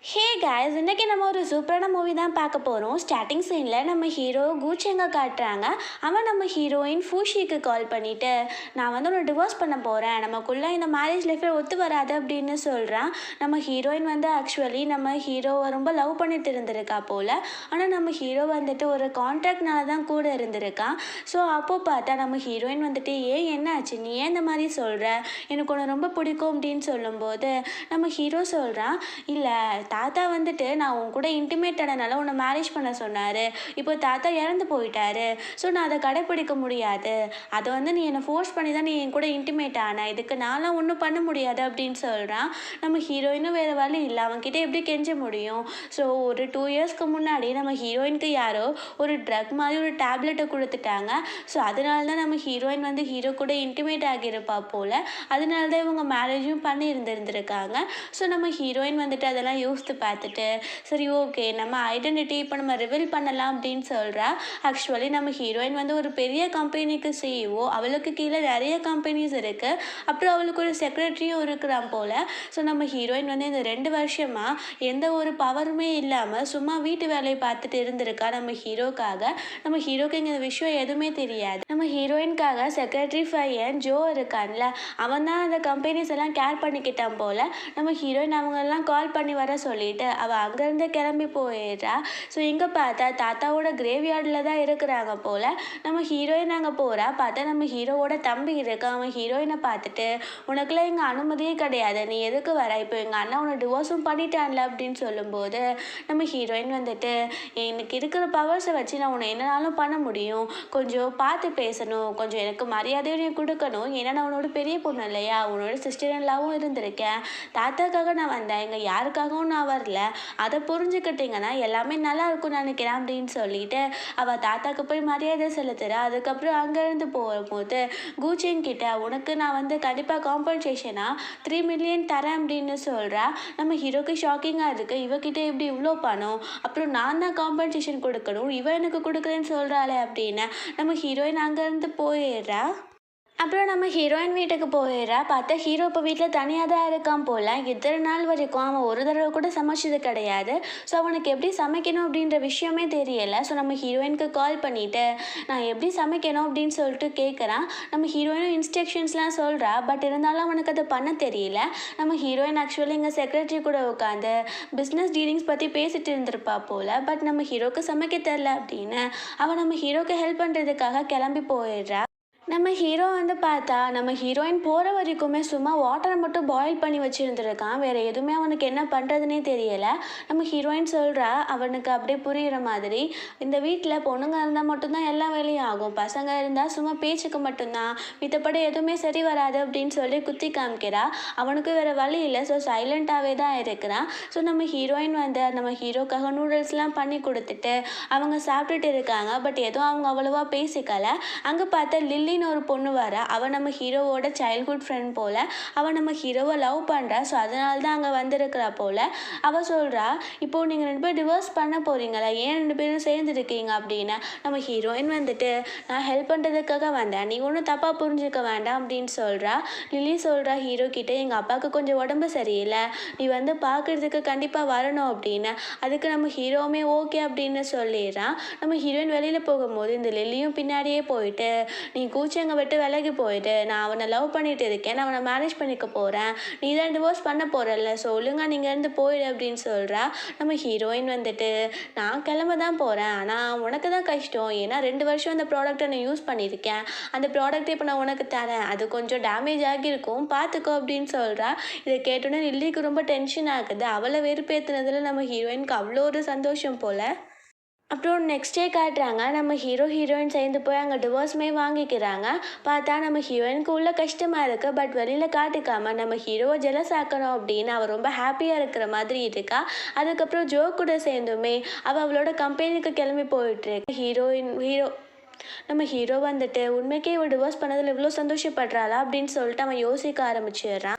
Hey guys, இன்றைக்கி நம்ம ஒரு சூப்பரான மூவி தான் பார்க்க போகிறோம். ஸ்டார்டிங் சீனில் நம்ம ஹீரோ கூச்செங்க காட்டுறாங்க. அவன் நம்ம ஹீரோயின் ஃபூஷிக்கு கால் பண்ணிவிட்டு, நான் வந்து உன்னை டிவோர்ஸ் பண்ண போகிறேன், நமக்குள்ளே இந்த மேரேஜ் லைஃபே ஒத்து வராது அப்படின்னு சொல்கிறான். நம்ம ஹீரோயின் வந்து ஆக்சுவலி நம்ம ஹீரோவை ரொம்ப லவ் பண்ணிட்டு இருந்திருக்கா போல். ஆனால் நம்ம ஹீரோ வந்துட்டு ஒரு கான்ட்ராக்ட்னால தான் கூட இருந்திருக்கான். ஸோ அப்போது பார்த்தா நம்ம ஹீரோயின் வந்துட்டு, ஏன் என்ன ஆச்சு, நீ ஏன் இந்த மாதிரி சொல்கிற, எனக்கு உன்னை ரொம்ப பிடிக்கும் அப்படின்னு சொல்லும்போது நம்ம ஹீரோ சொல்கிறான், இல்லை தாத்தா வந்துட்டு நான் உன் கூட இன்டிமேட் ஆனனால உன்னை மேரேஜ் பண்ண சொன்னார். இப்போ தாத்தா இறந்து போயிட்டாரு. ஸோ நான் அதை கடைப்பிடிக்க முடியாது. அதை வந்து நீ என்னை ஃபோர்ஸ் பண்ணி தான் நீ என் கூட இன்டிமேட் ஆன, இதுக்கு நான்லாம் ஒன்றும் பண்ண முடியாது அப்படின்னு சொல்கிறான். நம்ம ஹீரோயினும் வேறு வழி இல்லை, அவன்கிட்ட எப்படி கெஞ்ச முடியும். ஸோ ஒரு 2 இயர்ஸ்க்கு முன்னாடி நம்ம ஹீரோயினுக்கு யாரோ ஒரு ட்ரக் மாதிரி ஒரு டேப்லெட்டை கொடுத்துட்டாங்க. ஸோ அதனால தான் நம்ம ஹீரோயின் வந்து ஹீரோ கூட இன்டிமேட் ஆகியிருப்பா போல். அதனால தான் இவங்க மேரேஜும் பண்ணி இருந்திருக்காங்க. ஸோ நம்ம ஹீரோயின் வந்துட்டு அதெல்லாம் யோசித்து பார்த்துட்டு, சரி ஓகே நம்ம ஐடென்டிட்டி இப்போ நம்ம ரிவீல் பண்ணலாம் அப்படின்னு சொல்கிறா. ஆக்சுவலி நம்ம ஹீரோயின் வந்து ஒரு பெரிய கம்பெனிக்கு சிஇஓ. அவளுக்கு கீழே நிறைய கம்பெனிஸ் இருக்குது. அப்புறம் அவளுக்கு ஒரு செக்ரட்டரியும் இருக்கிறான் போல். ஸோ நம்ம ஹீரோயின் வந்து இந்த 2 வருஷமாக எந்த ஒரு பவருமே இல்லாமல் சும்மா வீட்டு வேலையை பார்த்துட்டு இருந்திருக்கா நம்ம ஹீரோக்காக. நம்ம ஹீரோக்கு இந்த விஷயம் எதுவுமே தெரியாது. நம்ம ஹீரோயின்காக செக்ரட்டரி பையன் ஜோ இருக்கான்ல, அவன் தான் அந்த கம்பெனிஸ் எல்லாம் கேர் பண்ணிக்கிட்டான் போல். நம்ம ஹீரோயின் அவங்களெல்லாம் கால் பண்ணி வர சொல்லிட்டு அவள் அங்கேருந்து கிளம்பி போயிடுறா. ஸோ இங்கே பார்த்தா தாத்தாவோட கிரேவ்யார்டில் தான் இருக்கிறாங்க போல். நம்ம ஹீரோயின் அங்கே போகிறா. பார்த்தா நம்ம ஹீரோவோட தம்பி இருக்கான். அவன் ஹீரோயினை பார்த்துட்டு, உனக்குலாம் எங்கள் அனுமதியே கிடையாது, நீ எதுக்கு வர, இப்போ எங்கள் அண்ணா உன்னை டிவோர்ஸும் பண்ணிட்டான்ல அப்படின்னு சொல்லும்போது நம்ம ஹீரோயின் வந்துட்டு, எனக்கு இருக்கிற பவர்ஸை வச்சு நான் உன்னை என்னனாலும் பண்ண முடியும், கொஞ்சம் பார்த்து பேசணும், கொஞ்சம் எனக்கு மரியாதையும் நீ கொடுக்கணும், ஏன்னா நான் உன்னோட பெரிய பொண்ணு இல்லையா, உன்னோட சிஸ்டர் இன்லாவும் இருந்திருக்கேன், தாத்தாக்காக நான் வந்தேன், இங்கே யாருக்காகவும் நான் வரல, அதை புரிஞ்சுக்கிட்டிங்கன்னா எல்லாமே நல்லா இருக்கும்னு நினைக்கிறேன் அப்படின்னு சொல்லிட்டு அவள் தாத்தாக்கு போய் மரியாதை செலுத்துறா. அதுக்கப்புறம் அங்கேருந்து போகும்போது கூச்சேன் கிட்ட, உனக்கு நான் வந்து கண்டிப்பாக காம்பன்சேஷனாக 3 மில்லியன் தரேன் அப்படின்னு சொல்கிறா. நம்ம ஹீரோக்கு ஷாக்கிங்காக இருக்குது, இவகிட்ட எப்படி இவ்வளோ பணம், அப்புறம் நான் தான் காம்பன்சேஷன் கொடுக்கணும், இவ எனக்கு கொடுக்குறேன்னு சொல்கிறாளே அப்படின்னு நம்ம ஹீரோயின் அங்கேருந்து போயிடுறா. அப்புறம் நம்ம ஹீரோயின் வீட்டுக்கு போயிடுறா. பார்த்தா ஹீரோ இப்போ வீட்டில் தனியாக தான் இருக்கான் போல். இத்தனை நாள் வரைக்கும் அவன் ஒரு தடவை கூட சமைச்சது கிடையாது. ஸோ அவனுக்கு எப்படி சமைக்கணும் அப்படின்ற விஷயமே தெரியலை. ஸோ நம்ம ஹீரோயினுக்கு கால் பண்ணிவிட்டு, நான் எப்படி சமைக்கணும் அப்படின்னு சொல்லிட்டு கேட்குறான். நம்ம ஹீரோயினும் இன்ஸ்ட்ரக்ஷன்ஸ்லாம் சொல்கிறா. பட் இருந்தாலும் அவனுக்கு அதை பண்ண தெரியல. நம்ம ஹீரோயின் ஆக்சுவலி இங்கே செக்ரட்டரி கூட உட்காந்து பிஸ்னஸ் டீலிங்ஸ் பற்றி பேசிட்டு இருந்திருப்பா போல். பட் நம்ம ஹீரோக்கு சமைக்க தெரில அப்படின்னு அவன் நம்ம ஹீரோக்கு ஹெல்ப் பண்ணுறதுக்காக கிளம்பி போயிடுறா. நம்ம ஹீரோ வந்து பார்த்தா நம்ம ஹீரோயின் போகிற வரைக்குமே சும்மா வாட்டரை மட்டும் பாயில் பண்ணி வச்சுருந்துருக்கான். வேறு எதுவுமே அவனுக்கு என்ன பண்ணுறதுனே தெரியலை. நம்ம ஹீரோயின் சொல்கிறா, அவனுக்கு அப்படியே புரிகிற மாதிரி, இந்த வீட்டில் பொண்ணுங்க இருந்தால் மட்டும்தான் எல்லா வேலையும் ஆகும், பசங்க இருந்தால் சும்மா பேச்சுக்கு மட்டும்தான், மித்தப்படி எதுவுமே சரி வராது அப்படின்னு சொல்லி குத்தி காமிக்கிறா. அவனுக்கு வேறு வழி இல்லை. ஸோ சைலண்ட்டாகவே தான் இருக்கிறான். ஸோ நம்ம ஹீரோயின் வந்து நம்ம ஹீரோக்காக நூடுல்ஸ்லாம் பண்ணி கொடுத்துட்டு அவங்க சாப்பிட்டுட்டு இருக்காங்க. பட் எதுவும் அவங்க அவ்வளோவா பேசிக்கலை. அங்கே பார்த்தா லில்லி ஒரு பொண்ணு வரா. அவள் நம்ம ஹீரோவோட சைல்ட்ஹுட் ஃப்ரெண்ட் போல். அவள் நம்ம ஹீரோவை லவ் பண்ணுறா. ஸோ அதனால தான் அங்கே வந்திருக்கிறா போல். அவள் சொல்கிறா, இப்போது நீங்கள் 2 பேரும் டிவோர்ஸ் பண்ண போகிறீங்களா, ஏன் 2 பேரும் சேர்ந்துருக்கீங்க அப்படின்னு. நம்ம ஹீரோயின் வந்துட்டு, நான் ஹெல்ப் பண்ணுறதுக்காக வந்தேன், நீ ஒன்றும் தப்பாக புரிஞ்சுக்க வேண்டாம் அப்படின்னு சொல்கிறா. லில்லி சொல்கிறா ஹீரோ கிட்டே, எங்கள் அப்பாவுக்கு கொஞ்சம் உடம்பு சரியில்லை, நீ வந்து பார்க்குறதுக்கு கண்டிப்பாக வரணும் அப்படின்னு. அதுக்கு நம்ம ஹீரோவுமே ஓகே அப்படின்னு சொல்லிடுறான். நம்ம ஹீரோயின் வெளியில் போகும்போது இந்த லில்லியும் பின்னாடியே போயிட்டு, நீ கூச்சங்க விட்டு விலகி போயிட்டு, நான் அவனை லவ் பண்ணிட்டு இருக்கேன், நான் அவனை மேரேஜ் பண்ணிக்க போகிறேன், நீ தான் டிவோர்ஸ் பண்ண போகிறல்ல, ஸோ ஒழுங்கா நீங்கள் இருந்து போயிடு அப்படின்னு சொல்கிறா. நம்ம ஹீரோயின் வந்துட்டு, நான் கிளம்ப தான் போகிறேன், ஆனால் உனக்கு தான் கஷ்டம், ஏன்னா 2 வருஷம் அந்த ப்ராடக்ட்டை நான் யூஸ் பண்ணியிருக்கேன், அந்த ப்ராடக்ட்டை இப்போ நான் உனக்கு தரேன், அது கொஞ்சம் டேமேஜ் ஆகியிருக்கும், பார்த்துக்கோ அப்படின்னு சொல்கிறா. இதை கேட்டோன்னே லில்லிக்கு ரொம்ப டென்ஷன் ஆகுது. அவளை வெறுப்பேற்றுனதில் நம்ம ஹீரோயினுக்கு அவ்வளோ ஒரு சந்தோஷம் போல். அப்புறம் நெக்ஸ்ட் டே காட்டுறாங்க, நம்ம ஹீரோயின் சேர்ந்து போய் அங்கே டிவோர்ஸுமே வாங்கிக்கிறாங்க. பார்த்தா நம்ம ஹீரோயினுக்கு உள்ள கஷ்டமாக இருக்குது. பட் வெளியில் காட்டிக்காமல் நம்ம ஹீரோவை ஜெலஸ் ஆக்கணும் அப்படின்னு அவள் ரொம்ப ஹாப்பியாக இருக்கிற மாதிரி இருக்கா. அதுக்கப்புறம் ஜோ கூட சேர்ந்துமே அவளோட கம்பெனிக்கு கிளம்பி போயிட்டுருக்கு. நம்ம ஹீரோ வந்துட்டு, உண்மைக்கே இவள் டிவோர்ஸ் பண்ணதில் இவ்வளோ சந்தோஷப்படுறாளா அப்படின்னு சொல்லிட்டு அவன் யோசிக்க ஆரம்பிச்சிடுறான்.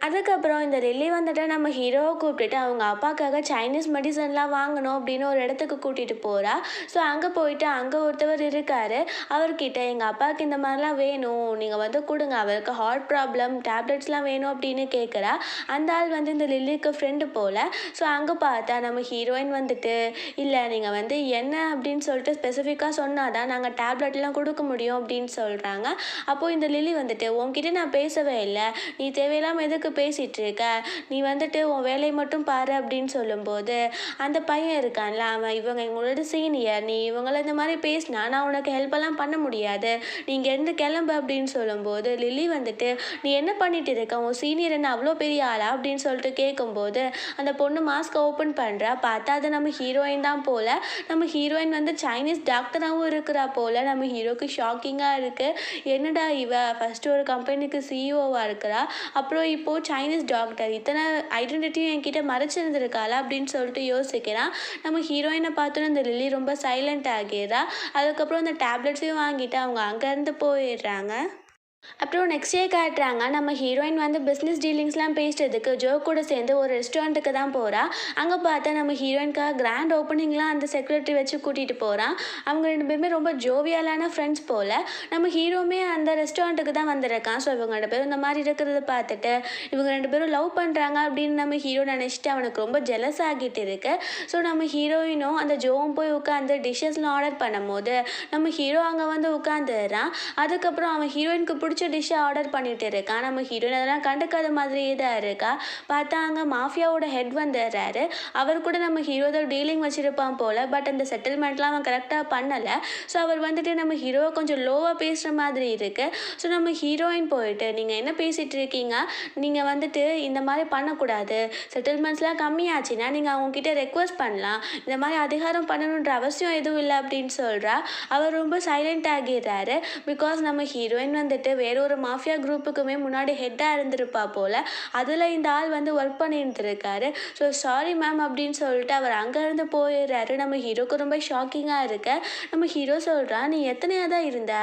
அதுக்கப்புறம் இந்த லில்லி வந்துட்டு நம்ம ஹீரோவை கூப்பிட்டுட்டு அவங்க அப்பாக்காக சைனீஸ் மெடிசன்லாம் வாங்கணும் அப்படின்னு ஒரு இடத்துக்கு கூட்டிகிட்டு போகிறா. ஸோ அங்கே போயிட்டு அங்கே ஒருத்தவர் இருக்கார். அவர்கிட்ட எங்கள் அப்பாவுக்கு இந்த மாதிரிலாம் வேணும், நீங்கள் வந்து கொடுங்க, அவருக்கு ஹார்ட் ப்ராப்ளம் டேப்லெட்ஸ்லாம் வேணும் அப்படின்னு கேட்குறா. அந்த ஆள் வந்து இந்த லில்லிக்கு ஃப்ரெண்டு போல். ஸோ அங்கே பார்த்தா நம்ம ஹீரோயின் வந்துட்டு இல்லை நீங்கள் வந்து என்ன அப்படின்னு சொல்லிட்டு ஸ்பெசிஃபிக்காக சொன்னால் தான் நாங்கள் டேப்லெட்லாம் கொடுக்க முடியும் அப்படின்னு சொல்கிறாங்க. அப்போது இந்த லில்லி வந்துட்டு உன்கிட்ட நான் பேசவே இல்லை, நீ தேவையில்லாமல் எதுக்கு பேசிகிட்டு இருக்க, நீ வந்துட்டு உன் வேலையை மட்டும் பாரு அப்படின்னு சொல்லும்போது அந்த பையன் இருக்கான்ல அவன் இவங்க எங்களோட சீனியர், நீ இவங்கள இந்த மாதிரி பேசினா நான் உனக்கு ஹெல்ப்பெல்லாம் பண்ண முடியாது, நீங்கள் இருந்து கிளம்பு அப்படின்னு சொல்லும்போது லில்லி வந்துட்டு நீ என்ன பண்ணிட்டு இருக்க, உன் சீனியர் என்ன அவ்வளோ பெரிய ஆளா அப்படின்னு சொல்லிட்டு கேட்கும்போது அந்த பொண்ணு மாஸ்க்கை ஓப்பன் பண்ணுறா. பார்த்தா அது நம்ம ஹீரோயின் தான் போல். நம்ம ஹீரோயின் வந்து சைனீஸ் டாக்டராகவும் இருக்கிறா போல். நம்ம ஹீரோக்கு ஷாக்கிங்காக இருக்குது, என்னடா இவ ஃபஸ்ட்டு ஒரு கம்பெனிக்கு சிஇஓவாக இருக்கிறா, அப்புறம் இப்போது சைனீஸ் டாக்டர், இத்தனை ஐடென்டிட்டியும் என்கிட்ட மறைச்சிருந்துருக்காளா அப்படின்னு சொல்லிட்டு யோசிக்கிறான். நம்ம ஹீரோயினை பார்த்தோன்னு இந்த லில்லி ரொம்ப சைலண்ட் ஆகிடுறா. அதுக்கப்புறம் அந்த டேப்லெட்ஸையும் வாங்கிட்டு அவங்க அங்கேருந்து போயிடுறாங்க. அப்புறம் நெக்ஸ்ட் டே காட்டுறாங்க நம்ம ஹீரோயின் வந்து பிஸ்னஸ் டீலிங்ஸ்லாம் பேசுறதுக்கு ஜோ கூட சேர்ந்து ஒரு ரெஸ்டாரண்ட்டுக்கு தான் போகிறா. அங்கே பார்த்தா நம்ம ஹீரோயின்காக கிராண்ட் ஓப்பனிங்லாம் அந்த செக்ரட்டரி வச்சு கூட்டிகிட்டு போகிறான். அவங்க 2 பேருமே ரொம்ப ஜோவியலான ஃப்ரெண்ட்ஸ் போல். நம்ம ஹீரோவுமே அந்த ரெஸ்டாரண்ட்டுக்கு தான் வந்திருக்கான். ஸோ இவங்க 2 பேரும் இந்த மாதிரி இருக்கிறத பார்த்துட்டு இவங்க 2 பேரும் லவ் பண்ணுறாங்க அப்படின்னு நம்ம ஹீரோ நினச்சிட்டு அவனுக்கு ரொம்ப ஜெலஸ் ஆகிட்டு இருக்கு. ஸோ நம்ம ஹீரோயினும் அந்த ஜோவும் போய் உட்காந்து டிஷ்ஷஸ்லாம் ஆர்டர் பண்ணும்போது நம்ம ஹீரோ அங்கே வந்து உட்காந்துடுறான். அதுக்கப்புறம் அவன் ஹீரோயினுக்கு பிடிச்ச டிஷ்ஷை ஆர்டர் பண்ணிட்டு இருக்கான். நம்ம ஹீரோயின் அதெல்லாம் கண்டுக்காத மாதிரியே தான் இருக்கா. பார்த்தா அங்கே மாஃபியாவோட ஹெட் வந்துடுறாரு. அவர் கூட நம்ம ஹீரோத டீலிங் வச்சுருப்பான் போல். பட் அந்த செட்டில்மெண்ட்லாம் அவன் கரெக்டாக பண்ணலை. ஸோ அவர் வந்துட்டு நம்ம ஹீரோவை கொஞ்சம் லோவாக பேசுகிற மாதிரி இருக்குது. ஸோ நம்ம ஹீரோயின் போயிட்டு நீங்கள் என்ன பேசிகிட்டு இருக்கீங்க, நீங்கள் வந்துட்டு இந்த மாதிரி பண்ணக்கூடாது, செட்டில்மெண்ட்ஸ்லாம் கம்மியாச்சுன்னா நீங்கள் அவங்கக்கிட்ட ரெக்வஸ்ட் பண்ணலாம், இந்த மாதிரி அதிகாரம் பண்ணணுன்ற அவசியம் எதுவும் இல்லை அப்படின்னு சொல்கிறா. அவர் ரொம்ப சைலண்ட் ஆகிடுறாரு. பிகாஸ் நம்ம ஹீரோயின் வந்துட்டு வேற ஒரு மாஃபியா குரூப்புக்குமே முன்னாடி ஹெட்டாக இருந்திருப்பா போல். அதில் இந்த ஆள் வந்து ஒர்க் பண்ணியிருந்துருக்காரு. ஸோ சாரி மேம் அப்படின்னு சொல்லிட்டு அவர் அங்கேருந்து போயிடுறாரு. நம்ம ஹீரோக்கு ரொம்ப ஷாக்கிங்காக இருக்கு. நம்ம ஹீரோ சொல்கிறான் நீ எத்தனையாக தான் இருந்த,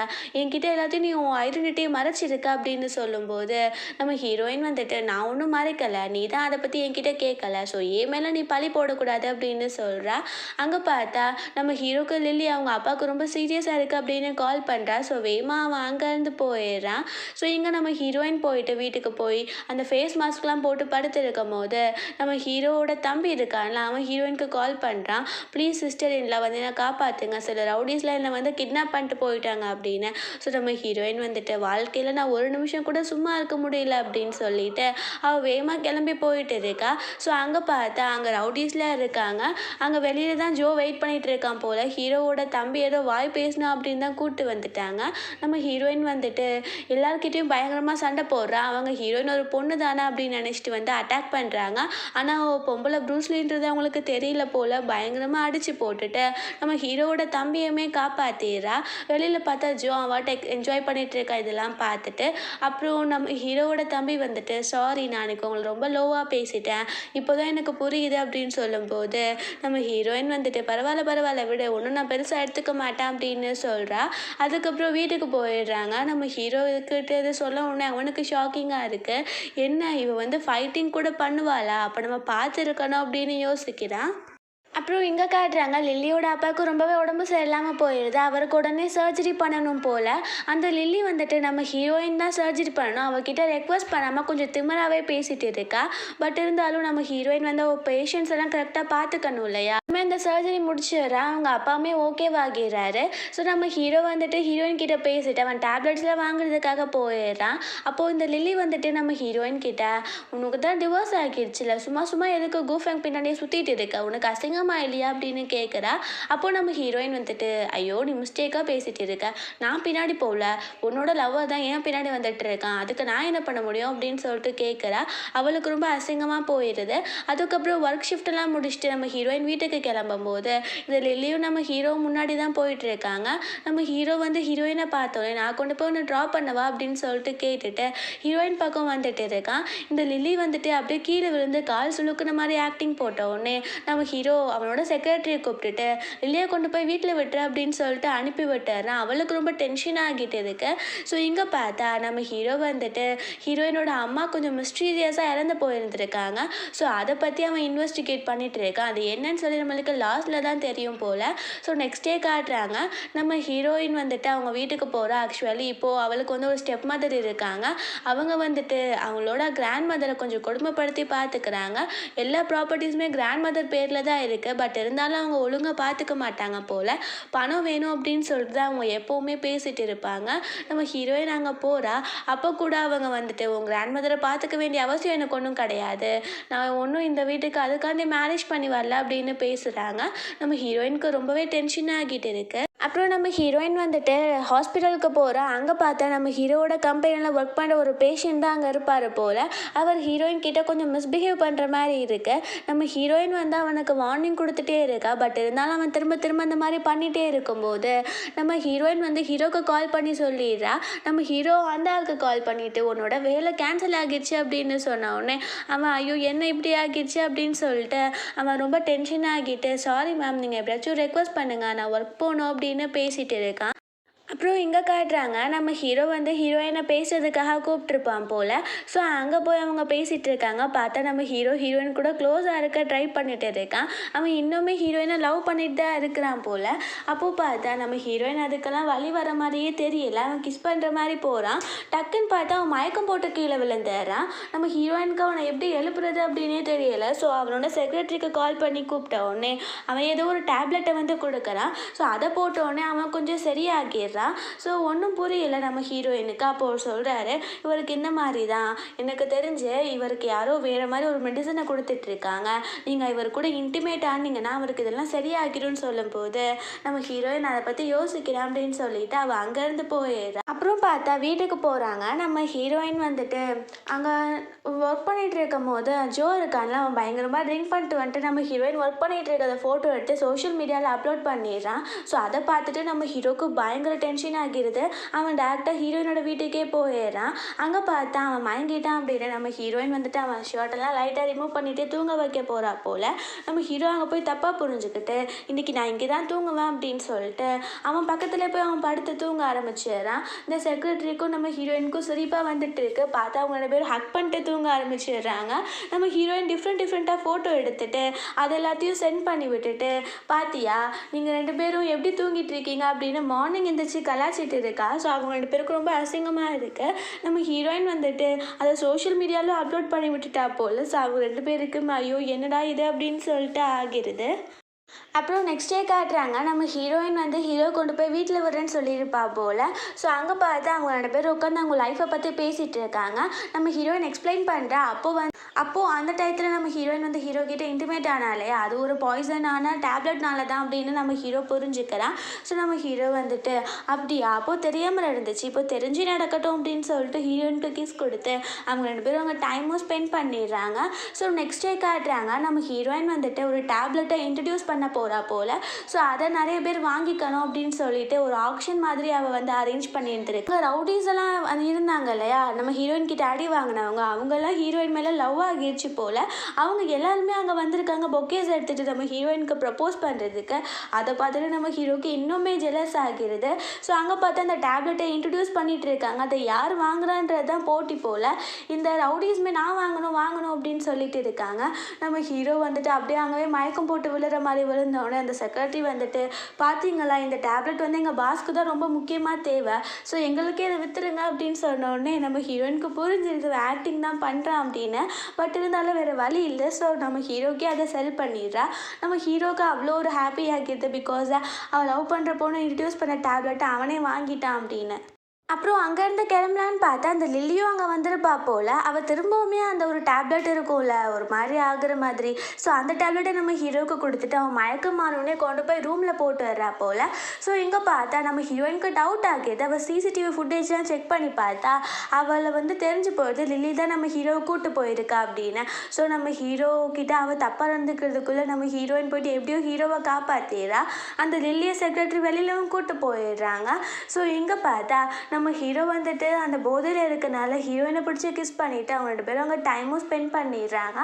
என்கிட்ட எல்லாத்தையும் நீ உன் ஐடென்டிட்டியை மறைச்சிருக்க அப்படின்னு சொல்லும்போது நம்ம ஹீரோயின் வந்துட்டு நான் ஒன்றும் மறைக்கலை, நீ தான் அதை பற்றி என்கிட்ட கேட்கல, ஸோ ஏன் மேலே நீ பழி போடக்கூடாது அப்படின்னு சொல்கிறா. அங்கே பார்த்தா நம்ம ஹீரோக்கு லில்லி அவங்க அப்பாவுக்கு ரொம்ப சீரியஸாக இருக்குது அப்படின்னு கால் பண்ணுறா. ஸோ வேமா அவன் அங்கேருந்து போயிடுறான். ஸோ இங்கே நம்ம ஹீரோயின் போயிட்டு வீட்டுக்கு போய் அந்த ஃபேஸ் மாஸ்க்லாம் போட்டு படுத்துருக்கும் போது நம்ம ஹீரோவோட தம்பி இருக்கான்ல அவன் ஹீரோயினுக்கு கால் பண்ணுறான். ப்ளீஸ் சிஸ்டர் என்னை வந்து என்னை காப்பாற்றுங்க, சில ரவுடிஸில் என்னை வந்து கிட்னாப் பண்ணிட்டு போயிட்டாங்க அப்படின்னு. ஸோ நம்ம ஹீரோயின் வந்துட்டு வாழ்க்கையில் நான் ஒரு நிமிஷம் கூட சும்மா இருக்க முடியல அப்படின்னு சொல்லிட்டு அவள் வேகமாக கிளம்பி போயிட்டு இருக்கா. ஸோ அங்கே பார்த்தா அங்கே ரவுடிஸ்லாம் இருக்காங்க. அங்கே வெளியில தான் ஜோ வெயிட் பண்ணிட்டு இருக்கான் போல். ஹீரோவோட தம்பி ஏதோ வாய் பேசணும் அப்படின்னு தான் கூப்பிட்டு வந்துட்டாங்க. நம்ம ஹீரோயின் வந்துட்டு எல்லாருக்கிட்டையும் பயங்கரமாக சண்டை போடுறா. அவங்க ஹீரோயின் ஒரு பொண்ணு தானே அப்படின்னு நினச்சிட்டு வந்து அட்டாக் பண்ணுறாங்க. ஆனால் பொம்பளை ப்ரூஸ்லின்றது அவங்களுக்கு தெரியல போல். பயங்கரமாக அடித்து போட்டுட்டு நம்ம ஹீரோவோட தம்பியுமே காப்பாற்றிடுறா. வெளியில் பார்த்தா ஜோ அவாட்ட என்ஜாய் பண்ணிகிட்டு இருக்கா. இதெல்லாம் பார்த்துட்டு அப்புறம் நம்ம ஹீரோவோட தம்பி வந்துட்டு சாரி நான் எனக்கு உங்களை ரொம்ப லோவாக பேசிட்டேன், இப்போ தான் எனக்கு புரியுது அப்படின்னு சொல்லும்போது நம்ம ஹீரோயின் வந்துட்டு பரவாயில்ல பரவாயில்ல விட ஒன்றும் நான் பெருசாக எடுத்துக்க மாட்டேன் அப்படின்னு சொல்கிறா. அதுக்கப்புறம் வீட்டுக்கு போயிடுறாங்க. நம்ம ஹீரோக்கிட்ட இது சொல்ல உடனே அவனுக்கு ஷாக்கிங்காக இருக்குது. என்ன இவ வந்து ஃபைட்டிங் கூட பண்ணுவாளா, அப்போ நம்ம பார்த்துருக்கணும் அப்படின்னு யோசிக்கிறான். அப்புறம் இங்கே காட்டுறாங்க லில்லியோட அப்பாவுக்கு ரொம்பவே உடம்பு சரியில்லாமல் போயிடுது. அவருக்கு உடனே சர்ஜரி பண்ணணும் போல். அந்த லில்லி வந்துட்டு நம்ம ஹீரோயின் தான் சர்ஜரி பண்ணணும், அவகிட்ட ரெக்வஸ்ட் பண்ணாமல் கொஞ்சம் திமிராகவே பேசிகிட்டு இருக்கா. பட் இருந்தாலும் நம்ம ஹீரோயின் வந்து பேஷண்ட்ஸ் எல்லாம் கரெக்டாக பார்த்துக்கணும் இல்லையா. இந்த சர்ஜரி முடிச்சிடுறா. அவங்க அப்பாவுமே ஓகேவாகிறாரு. ஸோ நம்ம ஹீரோ வந்துட்டு ஹீரோயின் கிட்ட பேசிட்டு அவன் டேப்லெட்ஸ்லாம் வாங்குறதுக்காக போயிடுறான். அப்போது இந்த லில்லி வந்துட்டு நம்ம ஹீரோயின் கிட்ட உனக்கு தான் டிவோர்ஸ் ஆகிடுச்சுல, சும்மா சும்மா எதுக்கு கூஃபேங் பின்னாடியே சுற்றிட்டு இருக்க, உனக்கு அசிங்கமாக இல்லையா அப்படின்னு கேட்குறா. அப்போது நம்ம ஹீரோயின் வந்துட்டு ஐயோ நீ மிஸ்டேக்காக பேசிகிட்டு இருக்க, நான் பின்னாடி போகல, உன்னோட லவ்வர் தான் ஏன் பின்னாடி வந்துட்டு இருக்கான், அதுக்கு நான் என்ன பண்ண முடியும் அப்படின்னு சொல்லிட்டு கேட்குறா. அவளுக்கு ரொம்ப அசிங்கமாக போயிடுது. அதுக்கப்புறம் ஒர்க் ஷிஃப்டெல்லாம் முடிச்சுட்டு நம்ம ஹீரோயின் வீட்டுக்கு கிளம்பும்போது இந்த லில்லியும் நம்ம ஹீரோ முன்னாடி தான் போயிட்டு இருக்காங்க. நம்ம ஹீரோ வந்து ஹீரோயினை பார்த்தோன்னே நான் கொண்டு போய் ஒன்று ட்ராப் பண்ணவா அப்படின்னு சொல்லிட்டு கேட்டுட்டு ஹீரோயின் பக்கம் வந்துட்டு இருக்கான். இந்த லில்லி வந்துட்டு அப்படியே கீழே விழுந்து கால் சுழுக்குன மாதிரி ஆக்டிங் போட்ட உடனே நம்ம ஹீரோ அவனோட செக்ரட்டரியை கூப்பிட்டுட்டு லில்லியை கொண்டு போய் வீட்டில் விட்டுரு அப்படின்னு சொல்லிட்டு அனுப்பி விட்டுறான். அவளுக்கு ரொம்ப டென்ஷன் ஆகிட்டு இருக்கு. ஸோ இங்கே பார்த்தா நம்ம ஹீரோ வந்துட்டு ஹீரோயினோட அம்மா கொஞ்சம் மிஸ்டீரியஸாக இறந்து போயிருந்துருக்காங்க. ஸோ அதை பற்றி அவன் இன்வெஸ்டிகேட் பண்ணிட்டு இருக்கான். அது என்னன்னு சொல்லி நம்மளுக்கு லாஸ்ட்டில் தான் தெரியும் போல். ஸோ நெக்ஸ்ட் டே காட்டுறாங்க நம்ம ஹீரோயின் வந்துட்டு அவங்க வீட்டுக்கு போகிறா. ஆக்சுவலி இப்போது அவளுக்கு வந்து ஒரு ஸ்டெப் மதர் இருக்காங்க. அவங்க வந்துட்டு அவங்களோட கிராண்ட் மதரை கொஞ்சம் கொடுமைப்படுத்தி பார்த்துக்கிறாங்க. எல்லா ப்ராப்பர்ட்டிஸுமே கிராண்ட் மதர் பேரில் தான் இருக்குது. பட் இருந்தாலும் அவங்க ஒழுங்காக பார்த்துக்க மாட்டாங்க போல். பணம் வேணும் அப்படின்னு சொல்லிட்டு தான் அவங்க எப்போவுமே பேசிகிட்டு இருப்பாங்க. நம்ம ஹீரோயின் அங்கே போகிறா. அப்போ கூட அவங்க வந்துட்டு உங்கள் கிராண்ட் மதரை பார்த்துக்க வேண்டிய அவசியம் எனக்கு ஒன்றும் கிடையாது, நான் ஒன்றும் இந்த வீட்டுக்கு அதுக்காண்டி மேரேஜ் பண்ணி வரல அப்படின்னு பேசுகிறாங்க. நம்ம ஹீரோயினுக்கு ரொம்பவே டென்ஷன் ஆகிட்டு இருக்கு. அப்புறம் நம்ம ஹீரோயின் வந்துட்டு ஹாஸ்பிட்டலுக்கு போகிறா. அங்கே பார்த்தா நம்ம ஹீரோவோட கம்பெனியில் ஒர்க் பண்ணுற ஒரு பேஷண்ட் தான் அங்கே இருப்பார் போல். அவர் ஹீரோயின் கிட்ட கொஞ்சம் மிஸ்பிஹேவ் பண்ணுற மாதிரி இருக்குது. நம்ம ஹீரோயின் வந்து அவனுக்கு வார்னிங் கொடுத்துட்டே இருக்கா. பட் இருந்தாலும் அவன் திரும்ப திரும்ப அந்த மாதிரி பண்ணிகிட்டே இருக்கும்போது நம்ம ஹீரோயின் வந்து ஹீரோக்கு கால் பண்ணி சொல்லிடுறா. நம்ம ஹீரோ அந்த ஆளுக்கு கால் பண்ணிவிட்டு உன்னோட வேலை கேன்சல் ஆகிடுச்சு அப்படின்னு சொன்ன உடனே அவன் ஐயோ என்ன இப்படி ஆகிடுச்சு அப்படின்னு சொல்லிட்டு அவன் ரொம்ப டென்ஷன் ஆகிட்டு சாரி மேம், நீங்கள் எப்படியாச்சும் ரெக்வஸ்ட் பண்ணுங்கள், நான் ஒர்க் போகணும் அப்படின்னு பேசிட்டு இருக்கான். அப்புறம் இங்கே காட்டுறாங்க நம்ம ஹீரோ வந்து ஹீரோயினை பேசுறதுக்காக கூப்பிட்ருப்பான் போல். ஸோ அங்கே போய் அவங்க பேசிகிட்டு இருக்காங்க. பார்த்தா நம்ம ஹீரோயின் கூட க்ளோஸாக இருக்க ட்ரை பண்ணிட்டு இருக்கான். அவன் இன்னுமே ஹீரோயினை லவ் பண்ணிட்டு தான் இருக்கிறான் போல். அப்போது பார்த்தா நம்ம ஹீரோயின் அதுக்கெல்லாம் வழி வர மாதிரியே தெரியல. அவன் கிஸ் பண்ணுற மாதிரி போகிறான். டக்குன்னு பார்த்தா அவன் மயக்கம் போட்டு கீழே விழுந்துடுறான். நம்ம ஹீரோயினுக்கு அவனை எப்படி எழுப்புறது அப்படின்னே தெரியல. ஸோ அவனோட செக்ரட்டரிக்கு கால் பண்ணி கூப்பிட்ட உடனே அவன் ஏதோ ஒரு டேப்லெட்டை வந்து கொடுக்குறான். ஸோ அதை போட்ட உடனே அவன் கொஞ்சம் சரியாகிடுறான். ஸோ ஒன்றும் புரியலை நம்ம ஹீரோயினுக்கு. அப்போ சொல்கிறாரு இவருக்கு இந்த மாதிரி தான், எனக்கு தெரிஞ்சு இவருக்கு யாரோ வேறு மாதிரி ஒரு மெடிசனை கொடுத்துட்ருக்காங்க, நீங்கள் இவர் கூட இன்டிமேட் ஆனீங்கன்னா அவருக்கு இதெல்லாம் சரியாகிடும்னு சொல்லும்போது நம்ம ஹீரோயின் அதை பற்றி யோசிக்கிறேன் அப்படின்னு சொல்லிட்டு அவள் அங்கேருந்து போயிடுறா. அப்புறம் பார்த்தா வீட்டுக்கு போகிறாங்க. நம்ம ஹீரோயின் வந்துட்டு அங்கே ஒர்க் பண்ணிகிட்டு இருக்கும் போது ஜோ இருக்கான்ல, அவன் பயங்கரமாக ட்ரிங்க் பண்ணிட்டு வந்துட்டு நம்ம ஹீரோயின் ஒர்க் பண்ணிகிட்டு இருக்கிறத ஃபோட்டோ எடுத்து சோஷியல் மீடியாவில் அப்லோட் பண்ணிடுறான். ஸோ அதை பார்த்துட்டு நம்ம ஹீரோக்கு பயங்கர டென்ஷன் ஆகிடுது. அவன் டேரெக்டாக ஹீரோயினோட வீட்டுக்கே போயிடுறான். அங்கே பார்த்தா அவன் மயங்கிட்டான் அப்படின்னு நம்ம ஹீரோயின் வந்துட்டு அவன் ஷர்ட்டெல்லாம் லைட்டாக ரிமூவ் பண்ணிவிட்டு தூங்க வைக்க போகிறா போல். நம்ம ஹீரோ அங்கே போய் தப்பாக புரிஞ்சுக்கிட்டு இன்றைக்கி நான் இங்கே தான் தூங்குவேன் அப்படின்னு சொல்லிட்டு அவன் பக்கத்தில் போய் அவன் படுத்து தூங்க ஆரம்பிச்சிடுறான். இந்த செக்ரட்டரிக்கும் நம்ம ஹீரோயினுக்கும் சிரிப்பாக வந்துட்டு இருக்கு. பார்த்தா அவங்க 2 பேரும் ஹக் பண்ணிட்டு தூங்க ஆரம்பிச்சிடுறாங்க. நம்ம ஹீரோயின் டிஃப்ரெண்ட்டாக ஃபோட்டோ எடுத்துட்டு அது எல்லாத்தையும் சென்ட் பண்ணி விட்டுட்டு பாத்தியா நீங்கள் 2 பேரும் எப்படி தூங்கிட்டு இருக்கீங்க அப்படின்னு மார்னிங் எந்திரிச்சு கலாச்சிட்டு இருக்கா. ஸோ அவங்க 2 பேருக்கு ரொம்ப அசிங்கமாக இருக்குது. நம்ம ஹீரோயின் வந்துட்டு அதை சோஷியல் மீடியாவில் அப்லோட் பண்ணி விட்டுட்டா போல். ஸோ அவங்க 2 பேருக்கு ஐயோ என்னடா இது அப்படின்னு சொல்லிட்டு ஆகிடுது. அப்புறம் நெக்ஸ்ட் டே காட்டுறாங்க நம்ம ஹீரோயின் வந்து ஹீரோ கொண்டு போய் வீட்டில் விடுறேன்னு சொல்லியிருப்பா போல். ஸோ அங்கே பார்த்து அவங்க 2 பேரும் உட்காந்து அவங்க லைஃப்பை பற்றி பேசிகிட்டு இருக்காங்க. நம்ம ஹீரோயின் எக்ஸ்பிளைன் பண்ணுறா. அப்போது அந்த டயத்தில் நம்ம ஹீரோயின் வந்து ஹீரோ கிட்டே இன்டிமேட் ஆனாலே அது ஒரு பாய்சனான டேப்லெட்னால தான் அப்படின்னு நம்ம ஹீரோ புரிஞ்சுக்கிறான். ஸோ நம்ம ஹீரோ வந்துட்டு அப்படியா, அப்போது தெரியாமல் இருந்துச்சு, இப்போ தெரிஞ்சு நடக்கட்டும் அப்படின்னு சொல்லிட்டு ஹீரோயினுக்கு கிஸ் கொடுத்து அவங்க 2 பேரும் அவங்க டைமும் ஸ்பெண்ட் பண்ணிடுறாங்க. ஸோ நெக்ஸ்ட் டே காட்டுறாங்க நம்ம ஹீரோயின் வந்துட்டு ஒரு டேப்லெட்டை இன்ட்ரடியூஸ் பண்ண போகிறா போல். ஸோ அதை நிறைய பேர் வாங்கிக்கணும் அப்படின்னு சொல்லிட்டு ஒரு ஆக்ஷன் மாதிரி அவள் வந்து அரேஞ்ச் பண்ணியிருந்துருக்கு. ரவுடிஸ் எல்லாம் இருந்தாங்க இல்லையா, நம்ம ஹீரோயின் கிட்ட அடி வாங்கினவங்க, அவங்கெல்லாம் ஹீரோயின் மேலே லவ் ஆகிடுச்சு போல். அவங்க எல்லாருமே அங்கே வந்திருக்காங்க பொக்கேஸ் எடுத்துகிட்டு நம்ம ஹீரோயினுக்கு ப்ரப்போஸ் பண்ணுறதுக்கு. அதை பார்த்துட்டு நம்ம ஹீரோக்கு இன்னுமே ஜெலஸ் ஆகிடுது. ஸோ அங்கே பார்த்து அந்த டேப்லெட்டை இன்ட்ரடியூஸ் பண்ணிகிட்டு இருக்காங்க. அதை யார் வாங்குறான்றது தான் போட்டி போல். இந்த ரவுடிஸ்மே நான் வாங்கணும் அப்படின்னு சொல்லிட்டு இருக்காங்க. நம்ம ஹீரோ வந்துட்டு அப்படியே அங்கேயே மயக்கம் போட்டு விழுற மாதிரி விழுந்தோடனே அந்த செக்ரட்டரி வந்துட்டு பார்த்தீங்களா, இந்த டேப்லெட் வந்து எங்கள் பாஸ்க்கு தான் ரொம்ப முக்கியமாக தேவை, ஸோ எங்களுக்கே இதை விற்றுருங்க அப்படின்னு சொன்னோடனே நம்ம ஹீரோயினுக்கு புரிஞ்சிருது ஆக்டிங் தான் பண்ணுறான் அப்படின்னு. பட் இருந்தாலும் வேறு வழி இல்லை. ஸோ நம்ம ஹீரோக்கே அதை செல் பண்ணிடுறா. நம்ம ஹீரோக்கு அவ்வளோ ஒரு ஹாப்பி ஆகிடுது. பிகாஸ் அவள் லவ் பண்ணுற பொண்ணு இன்ட்ரடியூஸ் பண்ண டேப்லெட்டை அவனே வாங்கிட்டான் அப்படின்னு. அப்புறம் அங்கேருந்து கிளம்பலான்னு பார்த்தா அந்த லில்லியும் அங்கே வந்திருப்பா போல். அவள் திரும்பவுமே அந்த ஒரு டேப்லெட் இருக்கும்ல ஒரு மாதிரி ஆகுற மாதிரி, ஸோ அந்த டேப்லெட்டை நம்ம ஹீரோவுக்கு கொடுத்துட்டு அவன் மயக்கமானோடனே கொண்டு போய் ரூமில் போட்டு வர்றா போல். ஸோ இங்கே பார்த்தா நம்ம ஹீரோயினுக்கு டவுட் ஆகிடுது. அவள் சிசிடிவி ஃபுட்டேஜ்லாம் செக் பண்ணி பார்த்தா அவளை வந்து தெரிஞ்சு போயிடுது லில்லி தான் நம்ம ஹீரோவை கூப்பிட்டு போயிருக்கா அப்படின்னு. ஸோ நம்ம ஹீரோ கிட்ட அவள் தப்பாக இருந்துக்கிறதுக்குள்ளே நம்ம ஹீரோயின் போயிட்டு எப்படியோ ஹீரோவை காப்பாற்றிடுறா. அந்த லில்லியை செக்ரட்டரி வெளியிலவும் கூப்பிட்டு போயிடுறாங்க. ஸோ இங்கே பார்த்தா நம்ம நம்ம ஹீரோ வந்துட்டு அந்த போதையில் இருக்கனால ஹீரோயினை பிடிச்சி கிஸ் பண்ணிவிட்டு அவங்க 2 பேரும் அங்கே டைமும் ஸ்பெண்ட் பண்ணிடுறாங்க.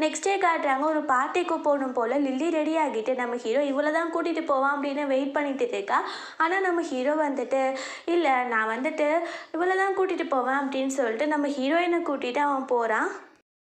நெக்ஸ்ட் டே காட்டுறாங்க ஒரு பார்ட்டிக்கு போகணும் போல் லில்லி ரெடி ஆகிட்டு நம்ம ஹீரோ இவ்வளோ தான் கூட்டிகிட்டு போவான் அப்படின்னு வெயிட் பண்ணிட்டு இருக்கா. ஆனால் நம்ம ஹீரோ வந்துட்டு இல்லை நான் வந்துட்டு இவ்வளோ தான் கூட்டிகிட்டு போவேன் அப்படின்னு சொல்லிட்டு நம்ம ஹீரோயினை கூட்டிகிட்டு அவன் போகிறான்.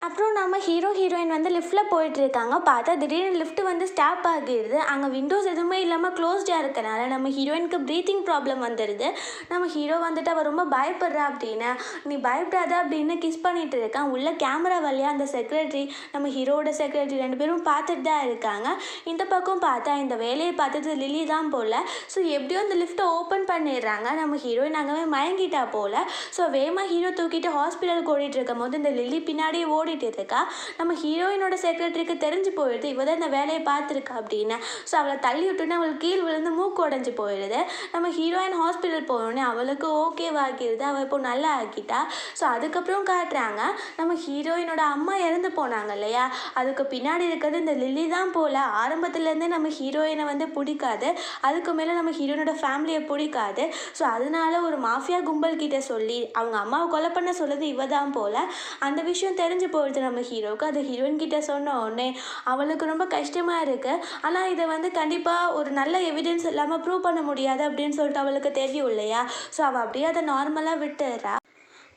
அப்புறம் நம்ம ஹீரோயின் வந்து லிஃப்ட்டில் போயிட்டுருக்காங்க. பார்த்தா திடீர்னு லிஃப்ட் வந்து ஸ்டாப் ஆகிடுது. அங்கே விண்டோஸ் எதுவுமே இல்லாமல் க்ளோஸ்டாக இருக்கனால நம்ம ஹீரோயினுக்கு ப்ரீத்திங் ப்ராப்ளம் வந்துடுது. நம்ம ஹீரோ வந்துட்டு அவள் ரொம்ப பயப்படுறா அப்படின்னு நீ பயப்படாத அப்படின்னு கிஸ் பண்ணிகிட்டு இருக்கான். உள்ள கேமரா வழியாக அந்த செக்ரட்டரி நம்ம ஹீரோவோட செக்ரட்டரி 2 பேரும் பார்த்துட்டு தான் இருக்காங்க. இந்த பக்கம் பார்த்தா இந்த வேலையை பார்த்தது லில்லி தான் போல். ஸோ எப்படியோ அந்த லிஃப்ட்டை ஓப்பன் பண்ணிடுறாங்க. நம்ம ஹீரோயின் அங்கேவே மயங்கிட்டா போல். ஸோ வேகமாக ஹீரோ தூக்கிட்டு ஹாஸ்பிட்டலுக்கு ஓடிட்டு இருக்கும் போது இந்த லில்லி பின்னாடியே இருக்கா. நம்ம ஹீரோயினோட செக்ரட்டரிக்கு தெரிஞ்சு போயிடுது இவ தான் இந்த வேலையை பார்த்துருக்கா அப்படின்னு. ஸோ அவளை தள்ளி விட்டுன்னு அவளுக்கு கீழ் விழுந்து மூக்கு உடஞ்சி போயிடுது. நம்ம ஹீரோயின் ஹாஸ்பிட்டல் போனோடனே அவளுக்கு ஓகேவாக்கிடுது. அவள் இப்போ நல்லா ஆக்கிட்டா. ஸோ அதுக்கப்புறம் காட்டுறாங்க நம்ம ஹீரோயினோட அம்மா இறந்து போனாங்க இல்லையா, அதுக்கு பின்னாடி இருக்கிறது இந்த லில்லி தான் போல். ஆரம்பத்துலேருந்தே நம்ம ஹீரோயினை வந்து பிடிக்காது, அதுக்கு மேலே நம்ம ஹீரோயினோட ஃபேமிலியை பிடிக்காது. ஸோ அதனால ஒரு மாஃபியா கும்பல் கிட்ட சொல்லி அவங்க அம்மாவை கொலை பண்ண சொல்லுது இவ தான் போல். அந்த விஷயம் தெரிஞ்சு போயிடுது நம்ம ஹீரோவுக்கு. அது ஹீரோயின் கிட்ட சொன்ன உடனே அவளுக்கு ரொம்ப கஷ்டமாக இருக்குது. ஆனால் இதை வந்து கண்டிப்பாக ஒரு நல்ல எவிடன்ஸ் இல்லாமல் ப்ரூவ் பண்ண முடியாது அப்படின்னு சொல்லிட்டு அவளுக்கு தெரியும் இல்லையா. ஸோ அவள் அப்படியே அதை நார்மலாக விட்டுறா.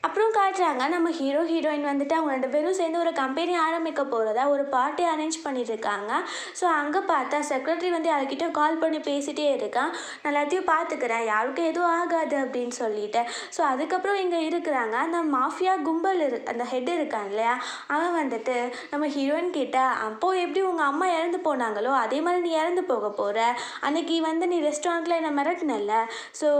அப்புறம் காட்டுறாங்க நம்ம ஹீரோயின் வந்துட்டு அவங்க 2 பேரும் சேர்ந்து ஒரு கம்பெனி ஆரம்பிக்க போகிறதா ஒரு பார்ட்டி அரேஞ்ச் பண்ணியிருக்காங்க. ஸோ அங்கே பார்த்தா செக்ரட்டரி வந்து யார்கிட்ட கால் பண்ணி பேசிகிட்டே இருக்கான். நான் எல்லாத்தையும் பார்த்துக்கிறேன் யாருக்கும் எதுவும் ஆகாது அப்படின்னு சொல்லிட்டு. ஸோ அதுக்கப்புறம் இங்கே இருக்கிறாங்க அந்த மாஃபியா கும்பல் அந்த ஹெட் இருக்கான் இல்லையா, அவன் வந்துட்டு நம்ம ஹீரோயின் கிட்ட அப்போது எப்படி உங்கள் அம்மா இறந்து போனாங்களோ அதே மாதிரி நீ இறந்து போக போகிற, அன்னைக்கு வந்து நீ ரெஸ்டாரண்ட்டில் என்னை மிரட்டினல்ல, ஸோ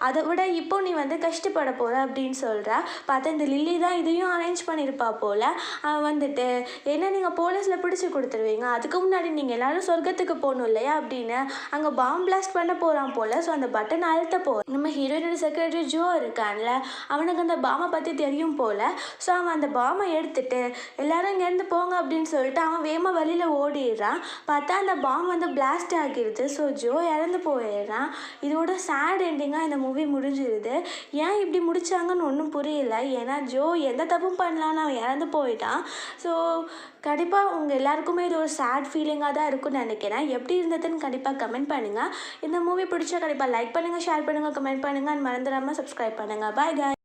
அதை விட இப்போ நீ வந்து கஷ்டப்பட போகிற அப்படின்னு சொல்கிறா. பார்த்தா இந்த லில்லி தான் இதையும் அரேஞ்ச் பண்ணியிருப்பா போல். அவன் வந்துட்டு என்ன நீங்கள் போலீஸில் பிடிச்சி கொடுத்துருவீங்க, அதுக்கு முன்னாடி நீங்கள் எல்லோரும் சொர்க்கத்துக்கு போகணும் இல்லையா அப்படின்னு அங்கே பாம் பிளாஸ்ட் பண்ண போகிறான் போல். ஸோ அந்த பட்டன் அழுத்த நம்ம ஹீரோயினோட செக்ரட்டரி ஜோ இருக்கான்ல, அவனுக்கு அந்த பாமை பற்றி தெரியும் போல். ஸோ அவன் அந்த பாமை எடுத்துட்டு எல்லாரும் இங்கேருந்து போங்க அப்படின்னு சொல்லிட்டு அவன் வேகமாக வெளியில் ஓடிடுறான். பார்த்தா அந்த பாம் வந்து பிளாஸ்ட் ஆகிடுது. ஸோ ஜோ இறந்து போயிடுறான். இதோட சேட் எண்டிங்காக இந்த மூவி முடிஞ்சிருது. ஏன் இப்படி முடித்தாங்கன்னு ஒன்றும் புரியல. ஏன்னா ஜோ எந்த தப்பும் பண்ணலான்னு அவன் இறந்து போயிட்டான். ஸோ கண்டிப்பாக உங்கள் எல்லாருக்குமே இது ஒரு சேட் ஃபீலிங்காக தான் இருக்கும்னு நினைக்கிறேன். எப்படி இருந்ததுன்னு கண்டிப்பாக கமெண்ட் பண்ணுங்கள். இந்த மூவி பிடிச்சா கண்டிப்பாக லைக் பண்ணுங்கள், ஷேர் பண்ணுங்கள், கமெண்ட் பண்ணுங்கள். மறந்துடாமல் சப்ஸ்கிரைப் பண்ணுங்கள். பாய் காய்.